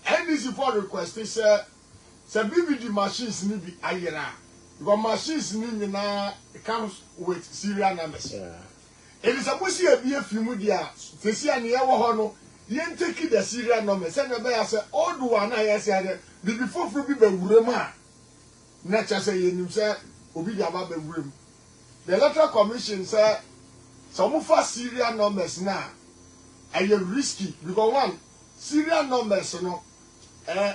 NDC for request is BVD machines need be ayera. Because machines need na comes with serial numbers. Yeah. It is supposed to be a few media. This year near Wahono, yen take the serial numbers. Send a bear say, all the one I said, before free people Rema. Nature say, you say, Obidia Babe Rim. The Electoral Commission said, some of us serial numbers now are risky because one, serial numbers, you know.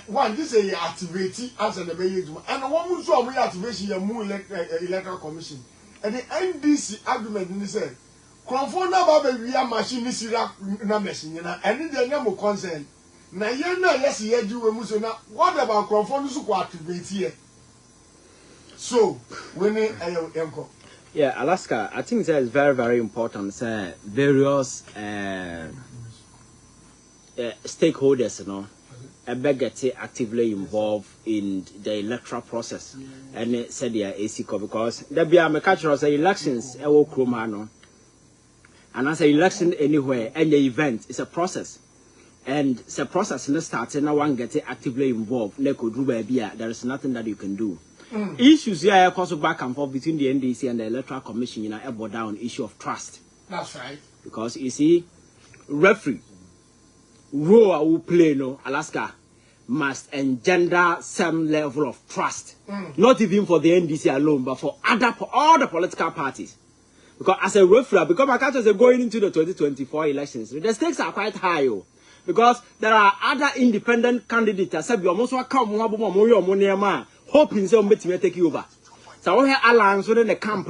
One, this is activity as an abayed, and one who's so activation, your more Electoral Commission. And the NDC argument in the say, Confound about we are machine this numbers, you know, and the name of concern. Now, you know, yes, you do a musona. What about confound to activate here? So, when yeah, Alaska, I think that is very, very important. Various stakeholders, you know. Get actively involved in the electoral process and said they are ACO because there be a cultural elections and as an election anywhere any event is a process and it's a process in the start and no one gets actively involved there is nothing that you can do. Issues here are also back and forth between the NDC and the Electoral Commission, you know, about down issue of trust. That's right. Because you see, referee role who play no Alaska must engender some level of trust, not even for the NDC alone, but for all the political parties. Because as a referee, because my country is going into the 2024 elections, the stakes are quite high. Because there are other independent candidates that said, "You almost come hoping some to take you over." So we have alliance within the camp.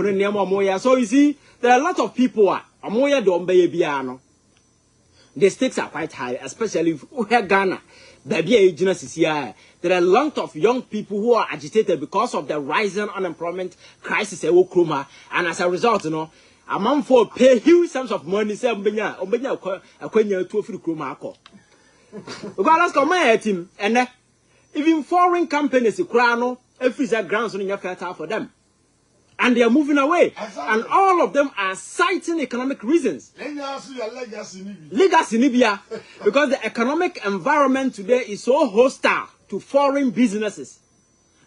So you see, there are a lot of people the stakes are quite high, especially if we have Ghana. There are a lot of young people who are agitated because of the rising unemployment crisis. And as a result, you know, a man for pay huge sums of money. Say, and even foreign companies, every grounds on your fertile for them. And they are moving away. Exactly. And all of them are citing economic reasons. Legacy Libya. Because the economic environment today is so hostile to foreign businesses.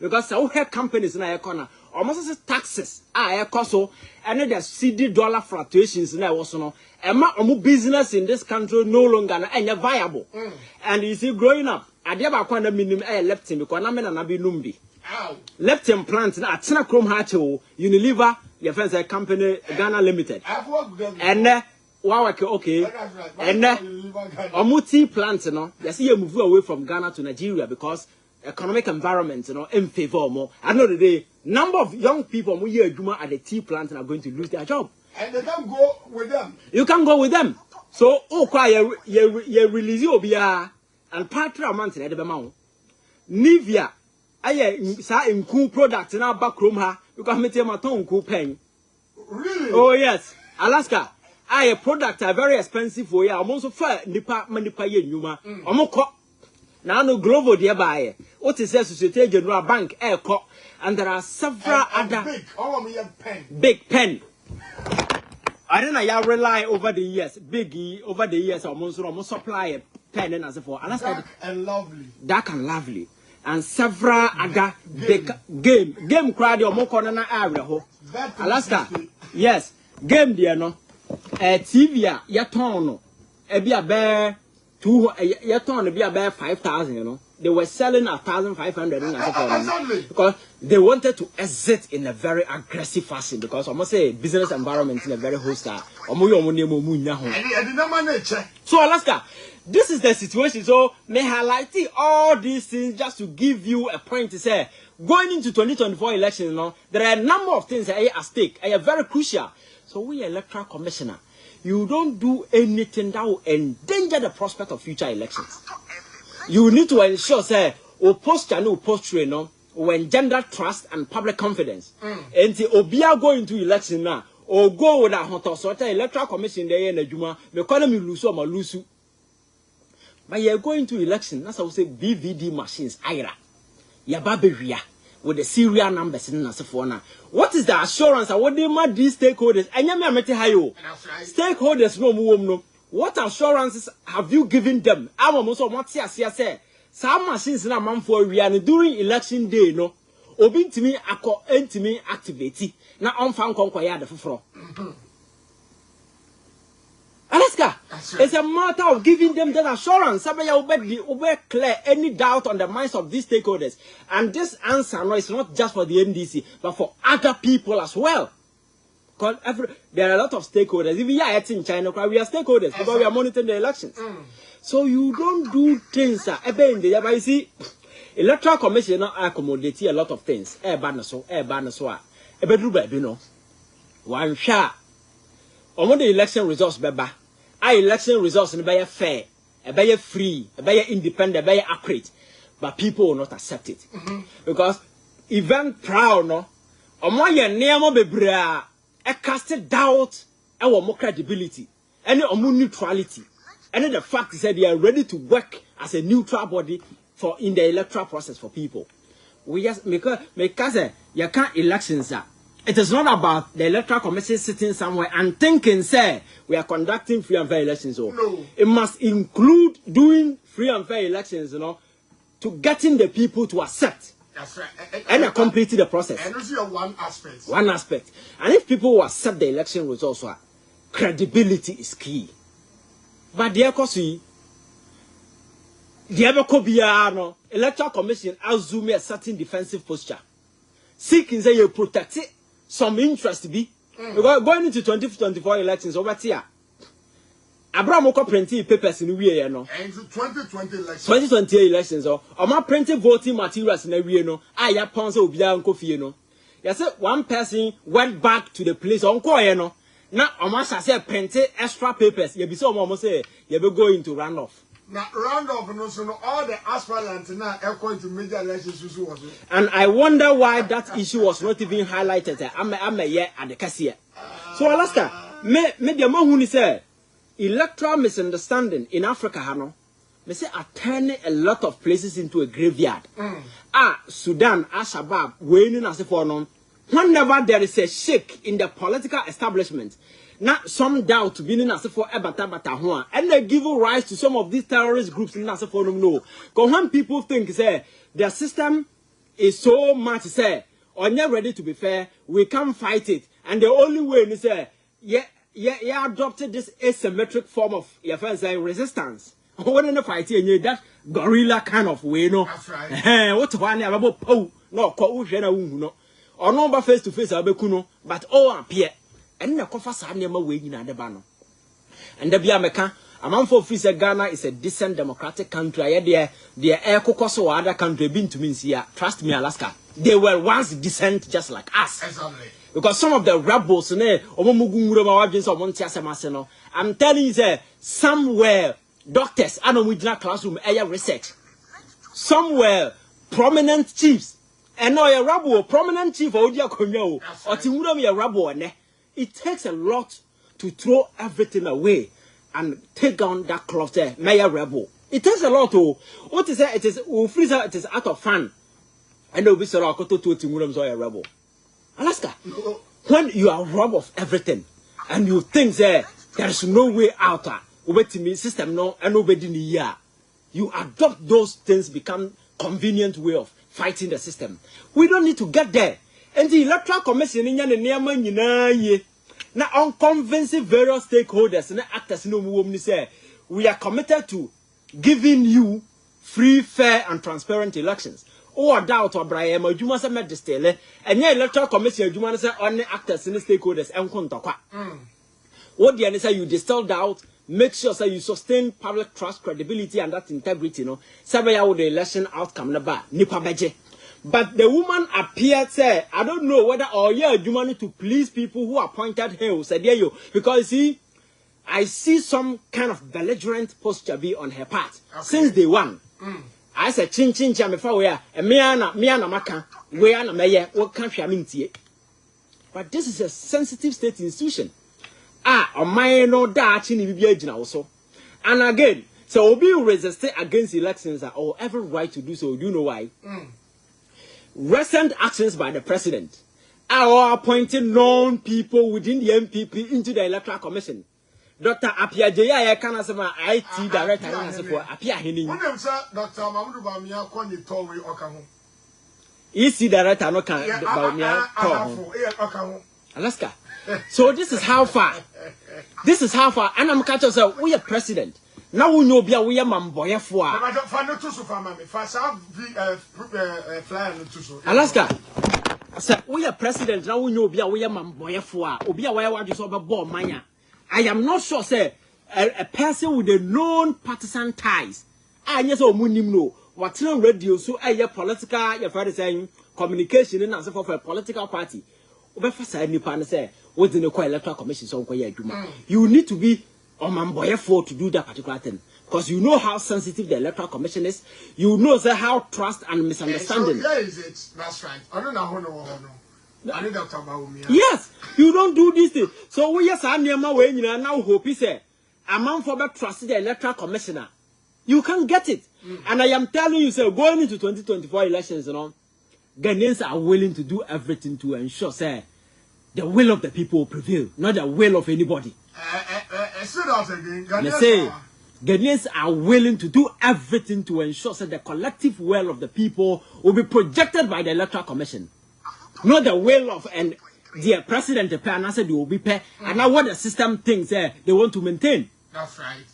Because some companies in our corner almost taxes are also and the CD dollar fluctuations in also no business in this country no longer viable. And you see growing up, I never quite a minimum left him because I'm not be numbi. Left him plant na Atina Chrome Hacho, Unilever, your friends a company Ghana Limited. And okay. And Omuti plant, you know, you see you move away from Ghana to Nigeria because economic environment, you know, in favor more. I know the day number of young people who hear Juma at the tea plant are going to lose their job. And they can't go with them. You can go with them. So you release your and partner amount in the amount. Nivea. Sa in cool product in our back room ha because me tell my tongue cool pen. Really? Oh yes, Alaska. A product are very expensive for you. I'm also fair nipa ye nyuma. Omoko. Now no global thereby. What is the Societe General Bank air co and there are several other big. All of me have pen. Big pen. I don't know. You rely over the years. Biggie over the years. Almost supply a pen and as for Alaska. Dark and lovely. Dark and lovely. And several other game crowd or more corner area ho. Alaska. Yes. Game there no. TV ya ton be a bear 2 ya ton be a bear 5,000, you know. They were selling 1,500 because they wanted to exit in a very aggressive fashion because almost say business environment in a very hostile. So Alaska, this is the situation. So may highlight all these things just to give you a point to say going into 2024 election, you know, there are a number of things that are at stake and are very crucial. So we Electoral Commissioner, you don't do anything that will endanger the prospect of future elections. You need to ensure, say, or post channel post no, or engender trust and public confidence. And the Obia go into election now, or go with a hot sort of Electoral Commission there in the Juma, the economy lose or lose. But you're going to election, that's how we say BVD machines, IRA. Yababeria with the serial numbers in Nasafona. What is the assurance? What they mad these stakeholders? And you may hayo. Stakeholders no. What assurances have you given them? I'm almost what say some machines na man for we are during election day no obi ntimi akọ entimi activate na onfa nkonko ya de foforo Alaska, it's a matter of giving them that assurance. Sabaya will clear any doubt on the minds of these stakeholders. And this answer no, is not just for the NDC, but for other people as well. Because there are a lot of stakeholders. Even here in China, we are stakeholders because we are monitoring the elections. So you don't do things. You see, Electoral Commission not accommodate a lot of things. One shot. On the election results, election results be fair, be free, be independent, be accurate, but people will not accept it because event proud no, omoye neamo bebra, casted doubt our more credibility, any neutrality, and the fact is that they are ready to work as a neutral body for in the electoral process for people. We just because you can't elections. It is not about the Electoral Commission sitting somewhere and thinking, say, we are conducting free and fair elections. No. It must include doing free and fair elections, to getting the people to accept. That's right. And completing the process. And also one aspect. One aspect. And if people will accept the election results, credibility is key. But the Electoral Commission assume a certain defensive posture. Seeking say you protect it. Some interest be going into 2024 elections over here. Abraham Oko printing papers in we no. And 2020 elections. 2020 elections or my printing voting materials in we no. I pounds obia nko fie no. You say one person went back to the place on ko no. Now Omasa say printing extra papers. You be so almost say you be going to runoff. Now roundoff no so all the aspirants now are going to major elections. And I wonder why that issue was not even highlighted. I'm a year at the cashier. So Alaska, me the man who say electoral misunderstanding in Africa, Hano, me say are turning a lot of places into a graveyard. Sudan, Al-Shabaab, winning as if no. Whenever there is a shake in the political establishment. Not some doubt being as for ebata and they give rise to some of these terrorist groups in as for no. Because when people think say their system is so much say or not ready to be fair, we can't fight it. And the only way is say adopted this asymmetric form of your friends say resistance. When in the fight you that gorilla kind of way, no. That's right. What one about po no ko no or no face to face abekuno, but all appear. And the coffers are never waiting at the banner. And the Biameka, a man for free Ghana is a decent democratic country. The air cocos or other country been to me here. Trust me, Alaska. They were once decent just like us. Exactly. Because some of the rebels, I'm telling you, somewhere doctors, I don't know classroom, air research. Somewhere prominent chiefs. And no a rebel, prominent chief or Konyo or Timuram a rebel. It takes a lot to throw everything away and take down that cloth there, Mayor Rebel. It takes a lot to what is it? It is out of fun. And they'll be so a rebel. Alaska, when you are robbed of everything and you think there is no way out, system no and nobody in the year, you adopt those things become convenient way of fighting the system. We don't need to get there. And the Electoral Commission in Yana now unconvincing various stakeholders and actors no say we are committed to giving you free, fair, and transparent elections. Or doubt or Brian or Juma said this tele and your Electoral Commission Juma say only actors and stakeholders and contact. What the say you distill doubt, make sure say you sustain public trust, credibility, and that integrity, Sabaya with the election outcome naba nipa beje. But the woman appeared, say, I don't know whether or you want to please people who appointed her, said you, because see, I see some kind of belligerent posture be on her part since day one. I said, chin chamifa where a miana maka, where na meye, what country I mean to. But this is a sensitive state institution. On my no that in the also. And again, so we'll be resisting against elections or every right to do so. Do you know why? Recent actions by the president are appointing known people within the MPP into the Electoral Commission. Dr. Apia Jaya can as my IT director for Apia Henning. Dr. Mahmoud Bamia Kwani Towe Okaho. EC director no can Alaska. So this is how far. This is how far. And I'm catching say we are president. Now we know be we are mamboya for. Alaska. Say we are president. Now we know be we are mamboya for. Obi a why you so be manya. I am not sure say a person with a known partisan ties. I yes o munim no. What radio so a political your father saying communication and answer for a political party. Say what's in the electoral commission so you need to be on mamboya for to do that particular thing. Because you know how sensitive the electoral commission is, you know how trust and misunderstanding. So, is it? That's right. I don't know. Yes, you don't do this thing. So we yes now hope he say a man for trust the electoral commissioner. You can't get it. And I am telling you, sir, going into 2024 elections, you know, Ghanaians are willing to do everything to ensure, sir, the will of the people will prevail, not the will of anybody. Ghanaians are willing to do everything to ensure that the collective will of the people will be projected by the Electoral Commission, not the will of the president. The plan said they will be paid, and now what the system thinks they want to maintain. That's right.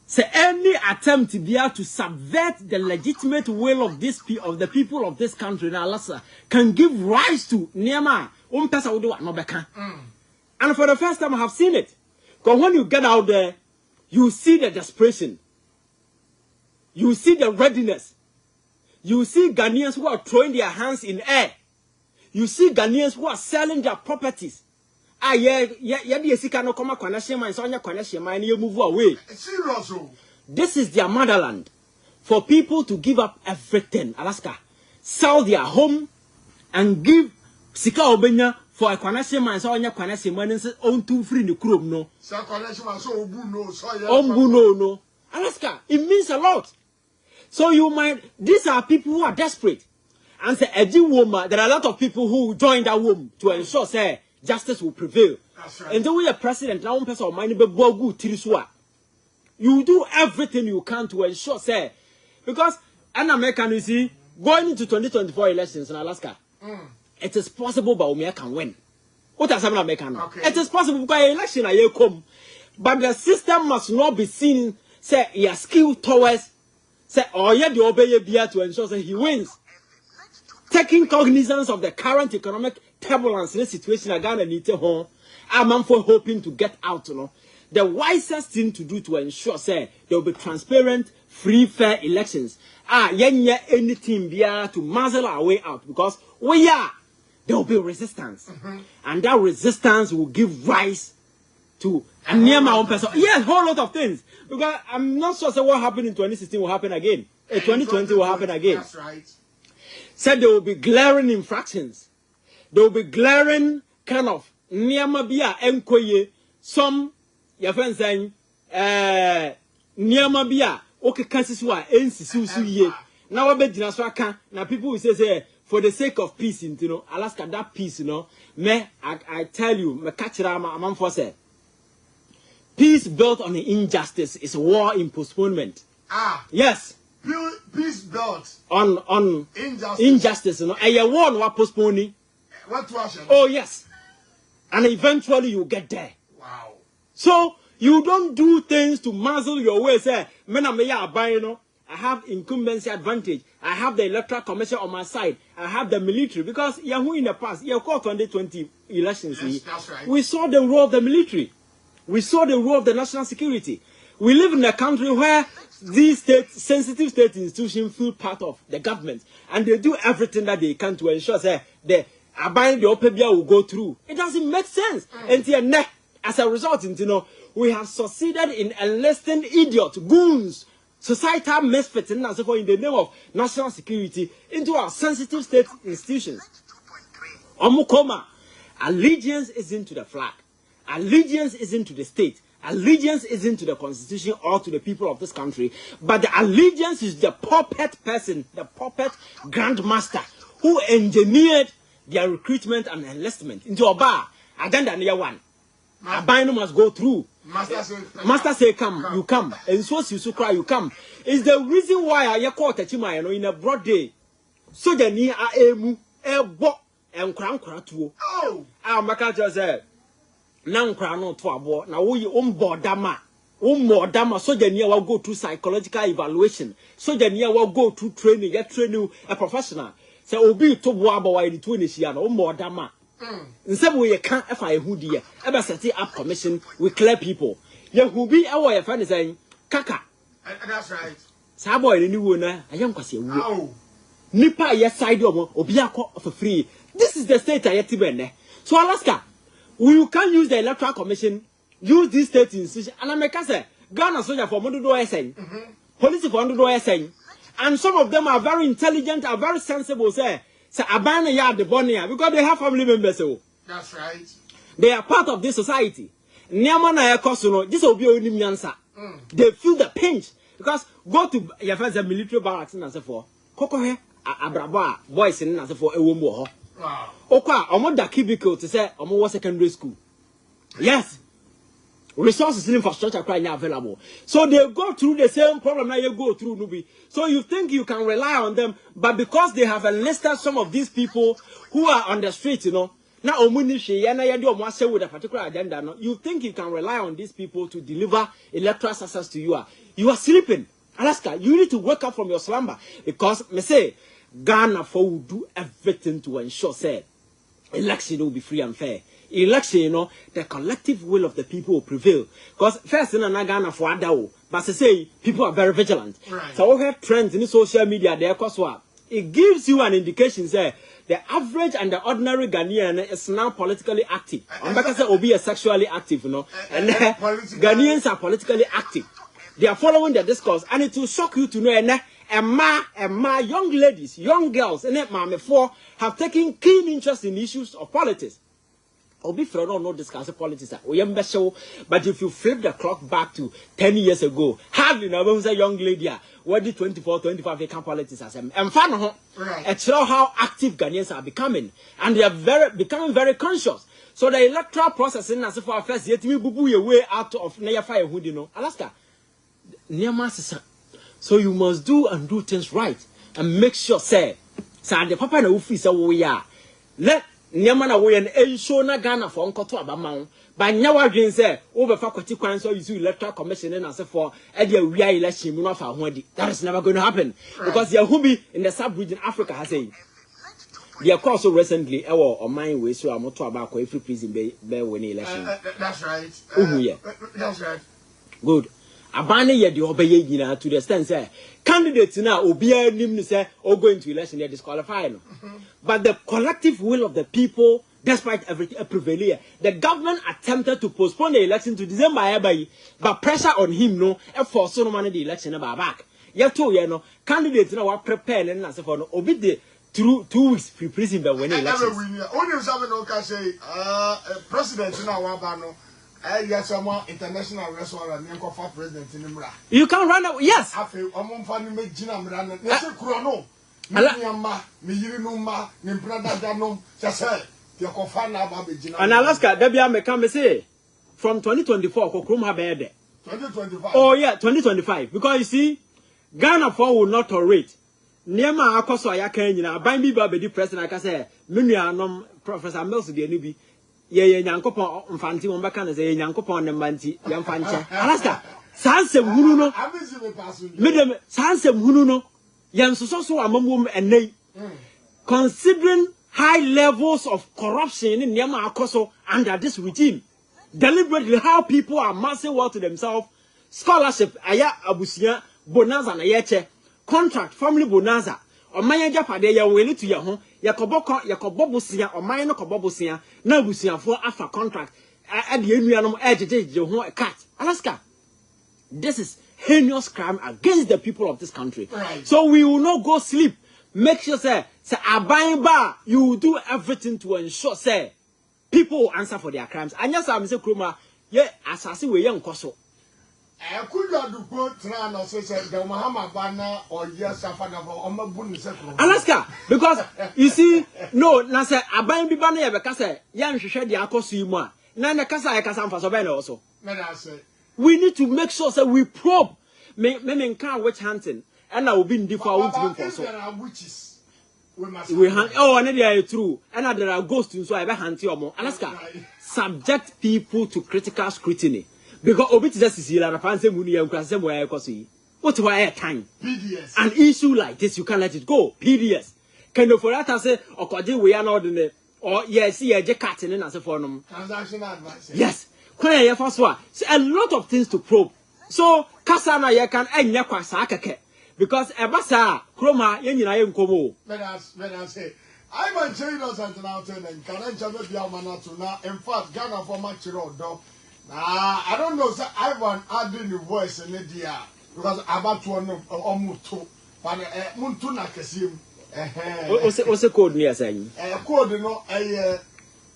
So any attempt to be able to subvert the legitimate will of the people of this country now can give rise to Nema. And for the first time I have seen it. Because when you get out there, you see the desperation. You see the readiness. You see Ghanaians who are throwing their hands in air. You see Ghanaians who are selling their properties. Move away. This is their motherland. For people to give up everything, Alaska, sell their home and give Sika Obenya for a connection man, so on your connection man own two free in the crop no. No. Alaska, it means a lot. So you might, these are people who are desperate. And say a woman, there are a lot of people who join that womb to ensure say justice will prevail. That's right. And then we are president, now one person of mine be bogu tiriswa. You do everything you can to ensure say, because an American, you see, going into 2024 elections in Alaska, it is possible but Umia can win. What does an American? Okay. It is possible because election are come, but the system must not be seen say he has skill towards say or yet the obey beer to ensure that he wins. Taking cognizance of the current economic turbulence in the situation Ghana need to home, I'm for hoping to get out, you know. The wisest thing to do to ensure say there will be transparent, free, fair elections. Anything be to muzzle our way out because there will be resistance. And that resistance will give rise to a near my own person. Yes, whole lot of things. Because I'm not sure say what happened in 2016 will happen again. 2020 will happen again. That's right. Said there will be glaring infractions. There will be glaring kind of Niamabia Enkoye, some your friends saying Niamabia, okay, Kansiswa, NCC. Now I bet Dinaswaka, now people will say, for the sake of peace, you know, Alaska, that peace, you know, I tell you, me catch Rama, for say, peace built on the injustice is war in postponement. Yes. Peace built on injustice, you know, and you war no postponing. What was it? Oh yes, and eventually you get there. Wow. So you don't do things to muzzle your way. Say, I have incumbency advantage. I have the electoral commission on my side. I have the military because Yahoo in the past, you called 2020 elections. Yes, that's right. We saw the role of the military. We saw the role of the national security. We live in a country where these sensitive state institutions feel part of the government, and they do everything that they can to ensure that the Opebia will go through. It doesn't make sense. And as a result, you know, we have succeeded in enlisting idiots, goons, societal misfits, and so forth in the name of national security into our sensitive state institutions. Omukoma, allegiance isn't to the flag. Allegiance isn't to the state. Allegiance isn't to the constitution or to the people of this country, but the allegiance is the puppet person, the puppet grandmaster who engineered their recruitment and enlistment into a bar. Agenda near one. A bind must go through. Master say come, you come. And so you cry, you come. Is the reason why I caught a chima in a broad day. So the near emu, bo, and crown cratu. Oh, our Macaja said, Nan crown to a board. Now we board dama. More dama, so the near will go through psychological evaluation. So the near will go through training, get training a professional. So obi to waba why the 20 years, more dama. In some way, you can't FI who dear ever set up commission with clear people. You who be our friend is saying, Kaka. That's right. Saboy, the new winner, I am quasi. Nipa, yes, side of Obiako for free. This is the state I yet to be. So, Alaska, you can use the Electoral Commission, use this state institution, and I make us say, Ghana soldier for Mondodo saying, police for Mondodo saying, and some of them are very intelligent, are very sensible, say. So abandon yard the bonia because they have family members. That's right. They are part of this society. Niamana Kosuno, this will be only Nyansa. They feel the pinch because go to your friends military barracks and so forth. Koko he abraba boys in and so forth a woman. Wow. Okwa omoda cubicle to say omo secondary school. Yes. Resources and infrastructure quite now available. So they go through the same problem that you go through, Nubi. So you think you can rely on them, but because they have enlisted some of these people who are on the street, you know, now with a particular agenda, no, you think you can rely on these people to deliver electoral success to you. You are sleeping. Alaska, you need to wake up from your slumber because me say Ghana for will do everything to ensure say election will be free and fair. Election, you know, the collective will of the people will prevail. Because first in Ghana for Adao, but to say people are very vigilant. Right. So we have trends in the social media there, cause what? It gives you an indication say the average and the ordinary Ghanaian is now politically active. I'm not say Obi is sexually active, you know, and Ghanaians are politically active. They are following the discourse, and it will shock you to know and young ladies, young girls, and have taken keen interest in issues of politics. Obi Fredo no discuss politics. But if you flip the clock back to 10 years ago, hardly now say young lady, what did 24, 25 become politics as and fun it's how active Ghanaians are becoming, and they are becoming very conscious. So the electoral process in as for first yet we bubu your way out of near fire who you know Alaska. So you must do things right and make sure say the papa na office we are let Niamana we and show na Ghana for uncle to Abamount. By now, dream say over faculty kwan so you electoral commission and as for we are election that is never going to happen because the Yahubi in the sub-region Africa has said. They are also recently our mind way so I'm to about every prison bear winning election. That's right. That's right. Good. Abane ye the obey to the extent say candidates now obia nim say or going to election they disqualify no. But the collective will of the people, despite everything prevailing, the government attempted to postpone the election to December, but pressure on him no for so many the election about back. You told you know candidates now are prepared and as for no obi the 2 weeks pre-prison by when election. Only something no say president now wabano. Yes, I'm international restaurant and for president in Imra. You can run away. Yes. I'm funny make Jinam run. Yes, Kurono. And Alaska, Debia may come say from 2024, Kokruma Bede. 2025. Oh, yeah, 2025. Because you see, Ghana for will not tolerate. Niama Akoso Ayaka, by me, Baby President, I say, Minia, Professor Mills, the Nubi. Ye Yankopo, Fanti, Umbakan, say Yankopon and Banti, Yamfancha. Alaska, Sansem Huno, Madam Sansem Huno, Yansoso among and nay. Considering high levels of corruption in Niama Akoso under this regime, deliberately how people are amassing wealth to themselves, scholarship, Aya Abusia, Bonanza, Nayeche, contract, family Bonanza. O manya japade ya wele to ya ho yakobobusia o manya no kobobusia na busia for afa contract e de enuanom ejeje ho cut Alaska. This is heinous crime against the people of this country. Right. So we will not go sleep. Make sure say abayin ba you will do everything to ensure say people will answer for their crimes. Anya say say kroma ye asase we ye nkoso. Alaska, because you see, no, na say aban bi ba na ye be ka say yan hwehwe de akoso yi mu a na na kasa ya kasa mfa so be na also. We need to make sure that we probe. Me can't witch hunting, and I will be in different for so. Witches. We hunt. Oh, and they are true. And there are ghosts, so I be hunting or more. Alaska, subject people to critical scrutiny because obit just is here and fancy money and cross them where I see. What why time? PDS. An issue like this, you can't let it go. PDS. Can you for that I say, or we are not in the or yes, yeah, just cutting in as a form. Transactional advice. Yes. First one. So a lot of things to probe. So Kasana ya can enya kwasa keke because ebasa kroma yenyina ye nkomo. Let us say I might say no something out and can enjoy be our manatu now. In fact, Ghana for much road though. I don't know, sir. Ivan adding the voice in the dia because about to omuto. But muntu na kesim. What's the code near saying? Code no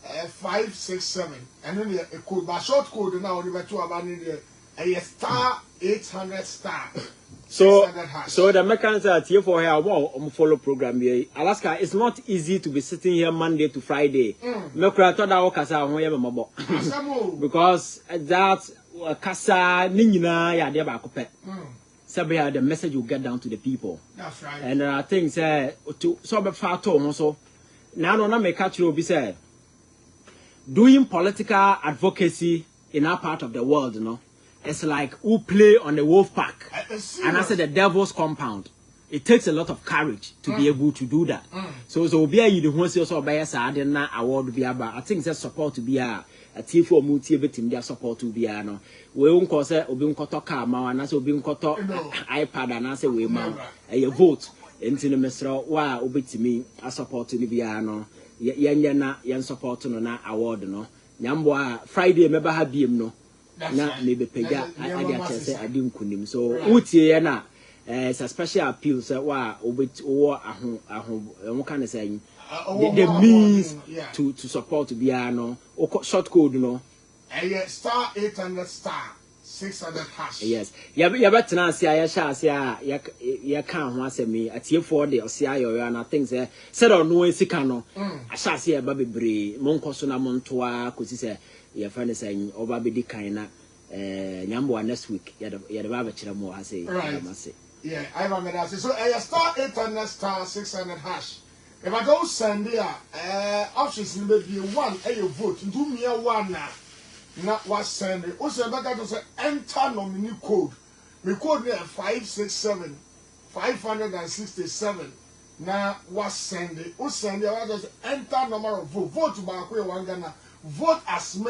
567 and then a code but short code now over to about a star 800 star. So the mechanisms are here for her follow program here. Alaska, it's not easy to be sitting here Monday to Friday. Because that kasa nina ya de ba kopet. Sabia the message will get down to the people. That's right. And there are things to so be far to so now no na me catch you be say doing political advocacy in our part of the world, you know. It's like who play on the wolf pack and I said the devil's compound. It takes a lot of courage to be able to do that. So be a you the one also by a na award be about. I think that support to be a T4 multi team their support to be no. We won't cause it obi nkoto car ma and I say obi nkoto iPad and I say we ma a vote into the mesro wa obi timi a support to be no. Yen na yen support no na award no. Nyambo Friday meba ha biem no. Na maybe pega I say I didn't kunim so utie na it's a special appeal so wa obet or ahon can say the means to support biano or short code no star 800 star 600 hash. Yes ya bet na sia ya sha sia ya kan ho asemi atie for the osia yo and I think say said on no sika no a sha sia ba bebre monkoso na montoa kosi say ya fane say oba be di kan na nyambo next week ya the baba chira mo ha say yeah I remember that so star 800 star 600 hash if I don't send there options in be one vote do me one na what send it also better to say enter nominee code me code there 567 567 na what send it o send it just enter number of vote by one Ghana vote as many